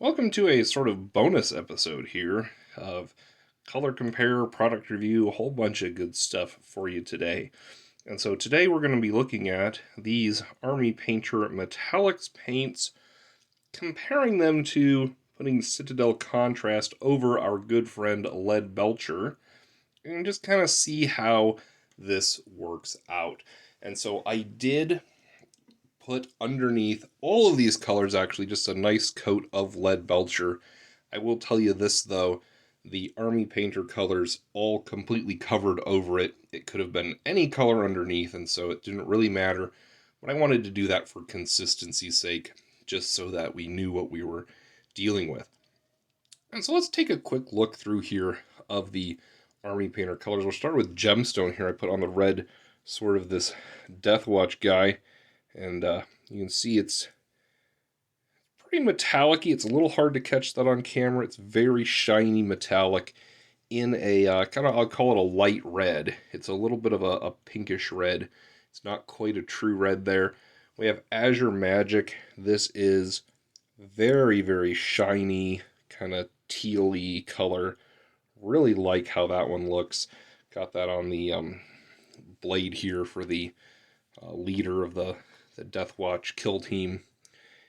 Welcome to a sort of bonus episode here of color compare, product review, a whole bunch of good stuff for you today. And so today we're going to be looking at these Army Painter Metallics paints, comparing them to putting Citadel contrast over our good friend Leadbelcher, and just kind of see how this works out. And so I did put underneath all of these colors actually just a nice coat of Leadbelcher. I will tell you this though, the Army Painter colors all completely covered over it. It could have been any color underneath, and so it didn't really matter. But I wanted to do that for consistency's sake, just so that we knew what we were dealing with. And so let's take a quick look through here of the Army Painter colors. We'll start with Gemstone here. I put on the red sort of this Deathwatch guy. And you can see it's pretty metallic-y. It's a little hard to catch that on camera. It's very shiny metallic in a kind of, I'll call it a light red. It's a little bit of a pinkish red. It's not quite a true red there. We have Azure Magic. This is very, very shiny, kind of teal-y color. Really like how that one looks. Got that on the blade here for the leader of the Deathwatch kill team.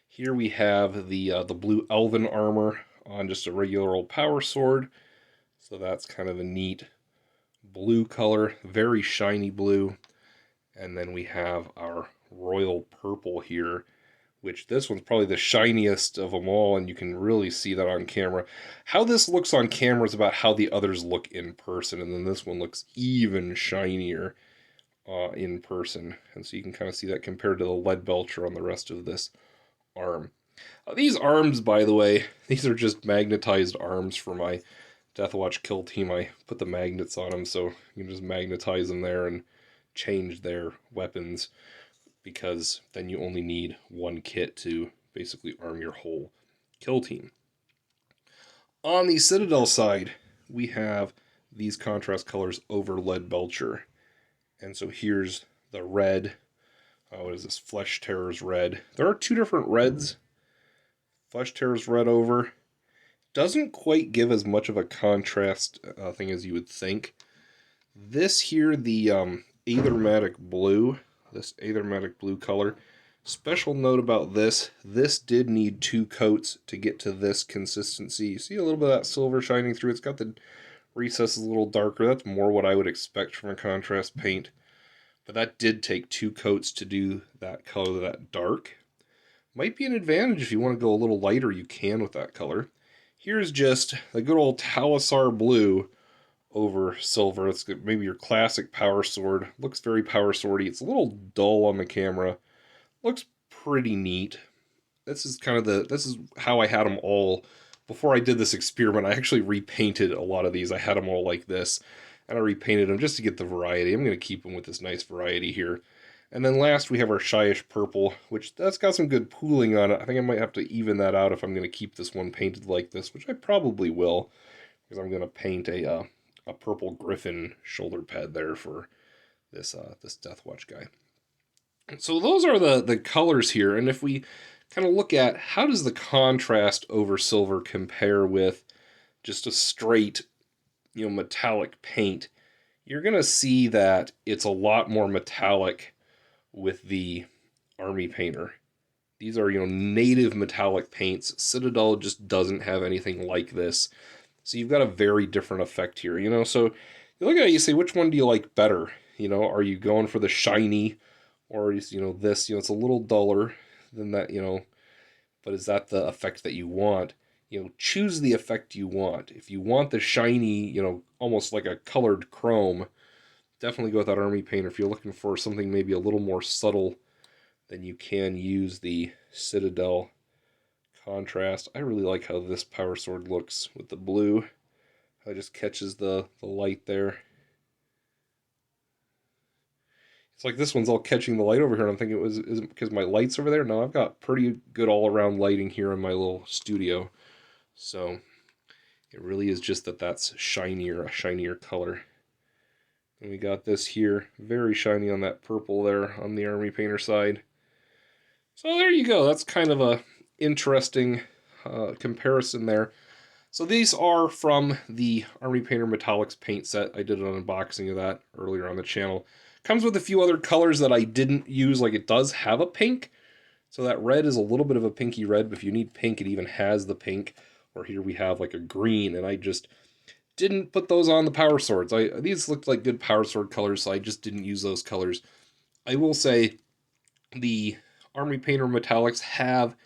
Here we have the blue Elven Armour on just a regular old power sword. So that's kind of a neat blue color, very shiny blue. And then we have our royal purple here, which this one's probably the shiniest of them all, and you can really see that on camera. How this looks on camera is about how the others look in person, and then this one looks even shinier in person, and so you can kind of see that compared to the Leadbelcher on the rest of this arm. These arms, by the way, these are just magnetized arms for my Deathwatch kill team. I put the magnets on them so you can just magnetize them there and change their weapons, because then you only need one kit to basically arm your whole kill team. On the Citadel side, we have these contrast colors over Leadbelcher. And so here's the red. What is this? Flesh Terror's red. There are two different reds. Flesh Terror's red over. Doesn't quite give as much of a contrast thing as you would think. This here, the Aethermatic Blue. This Aethermatic Blue color. Special note about this. This did need two coats to get to this consistency. You see a little bit of that silver shining through. It's got the recesses a little darker. That's more what I would expect from a contrast paint. But that did take two coats to do that color that dark. Might be an advantage if you want to go a little lighter, you can with that color. Here's just the good old Talassar Blue over silver. It's maybe your classic power sword. Looks very power swordy. It's a little dull on the camera. Looks pretty neat. This is how I had them all. Before I did this experiment, I actually repainted a lot of these. I had them all like this, and I repainted them just to get the variety. I'm going to keep them with this nice variety here. And then last, we have our Shyish Purple, which that's got some good pooling on it. I think I might have to even that out if I'm going to keep this one painted like this, which I probably will, because I'm going to paint a purple griffin shoulder pad there for this Deathwatch guy. So those are the colors here, and if we kind of look at how does the contrast over silver compare with just a straight, metallic paint, you're going to see that it's a lot more metallic with the Army Painter. These are, native metallic paints. Citadel just doesn't have anything like this. So you've got a very different effect here, So you look at it, you say, which one do you like better? Are you going for the shiny, or this, it's a little duller than that, but is that the effect that you want? Choose the effect you want. If you want the shiny, almost like a colored chrome, definitely go with that Army Painter. If you're looking for something maybe a little more subtle, then you can use the Citadel contrast. I really like how this power sword looks with the blue. How it just catches the light there. It's like this one's all catching the light over here, and I'm thinking is it because my light's over there? No, I've got pretty good all-around lighting here in my little studio. So it really is just that's shinier, a shinier color. And we got this here, very shiny on that purple there on the Army Painter side. So there you go. That's kind of a interesting comparison there. So these are from the Army Painter Metallics paint set. I did an unboxing of that earlier on the channel. Comes with a few other colors that I didn't use, like it does have a pink. So that red is a little bit of a pinky red, but if you need pink, it even has the pink. Or here we have like a green, and I just didn't put those on the power swords. These looked like good power sword colors, so I just didn't use those colors. I will say the Army Painter Metallics have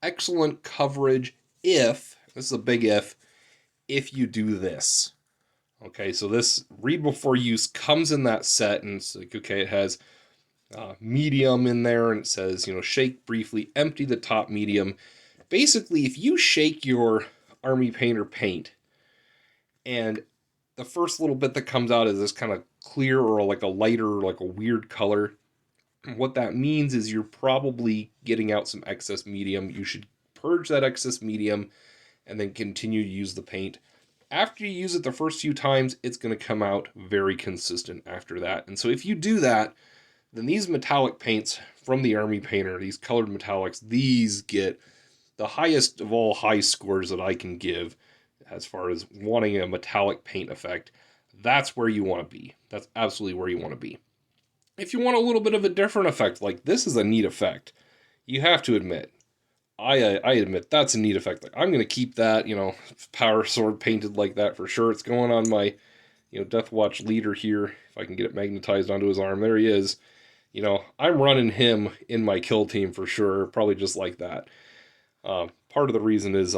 excellent coverage if, this is a big if you do this. Okay, so this read before use comes in that set, and it's like, okay, it has medium in there, and it says, shake briefly, empty the top medium. Basically, if you shake your Army Painter paint, and the first little bit that comes out is this kind of clear or like a lighter, like a weird color, what that means is you're probably getting out some excess medium. You should purge that excess medium and then continue to use the paint. After you use it the first few times, it's going to come out very consistent after that. And so if you do that, then these metallic paints from the Army Painter, these colored metallics, these get the highest of all high scores that I can give as far as wanting a metallic paint effect. That's where you want to be. That's absolutely where you want to be. If you want a little bit of a different effect, like this is a neat effect, you have to admit, I admit that's a neat effect. Like, I'm going to keep that, power sword painted like that for sure. It's going on my, Death Watch leader here. If I can get it magnetized onto his arm, there he is. I'm running him in my kill team for sure, probably just like that. Part of the reason is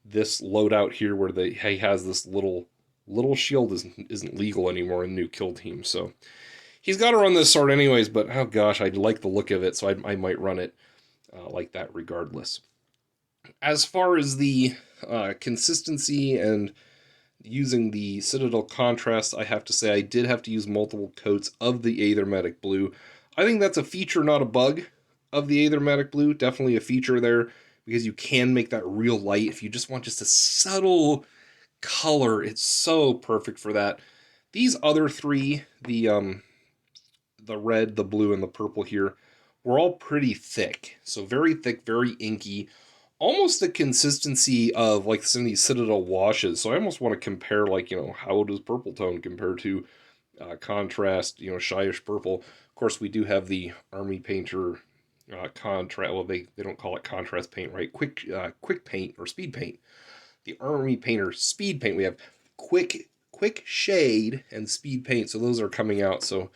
this loadout here where he has this little shield isn't legal anymore in new kill teams, so he's got to run this sword anyways, but oh gosh, I like the look of it, so I might run it like that regardless. As far as the consistency and using the Citadel contrast, I have to say I did have to use multiple coats of the Aethermatic Blue. I think that's a feature, not a bug, of the Aethermatic Blue. Definitely a feature there, because you can make that real light. If you just want just a subtle color, it's so perfect for that. These other three, the red, the blue, and the purple here, were all pretty thick. So very thick, very inky. Almost the consistency of like some of these Citadel washes. So I almost want to compare, like, how does purple tone compare to contrast, Shyish Purple. Of course, we do have the Army Painter contrast. Well, they don't call it contrast paint, right? Quick paint or speed paint. The Army Painter speed paint. We have quick shade and speed paint. So those are coming out. So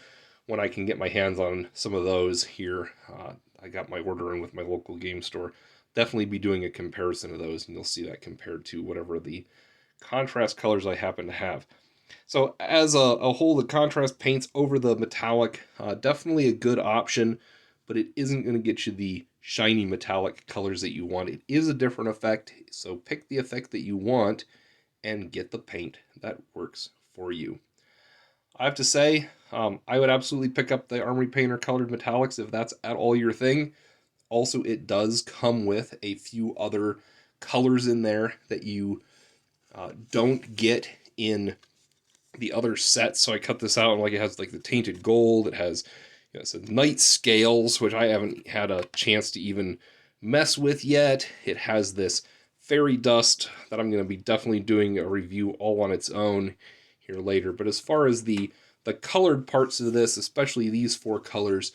when I can get my hands on some of those here, I got my order in with my local game store. Definitely be doing a comparison of those, and you'll see that compared to whatever the contrast colors I happen to have. So as a whole, the contrast paints over the metallic, definitely a good option, but it isn't going to get you the shiny metallic colors that you want. It is a different effect, so pick the effect that you want and get the paint that works for you. I have to say, I would absolutely pick up the Army Painter colored metallics if that's at all your thing. Also, it does come with a few other colors in there that you don't get in the other sets. So I cut this out, and like it has like the tainted gold. It has some night scales, which I haven't had a chance to even mess with yet. It has this fairy dust that I'm going to be definitely doing a review all on its own here later. But as far as the colored parts of this, especially these four colors,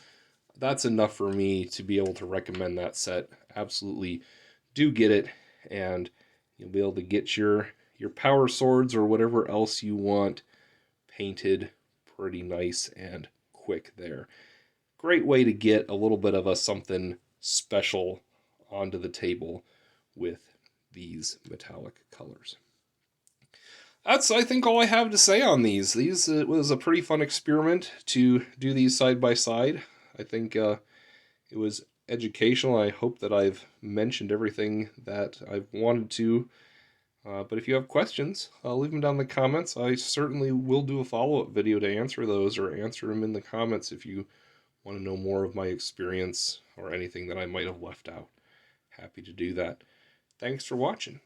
that's enough for me to be able to recommend that set. Absolutely do get it, and you'll be able to get your power swords or whatever else you want painted pretty nice and quick there. Great way to get a little bit of a something special onto the table with these metallic colors. That's, I think, all I have to say on these. It was a pretty fun experiment to do these side by side. I think it was educational. I hope that I've mentioned everything that I've wanted to. But if you have questions, leave them down in the comments. I certainly will do a follow-up video to answer those, or answer them in the comments if you want to know more of my experience or anything that I might have left out. Happy to do that. Thanks for watching.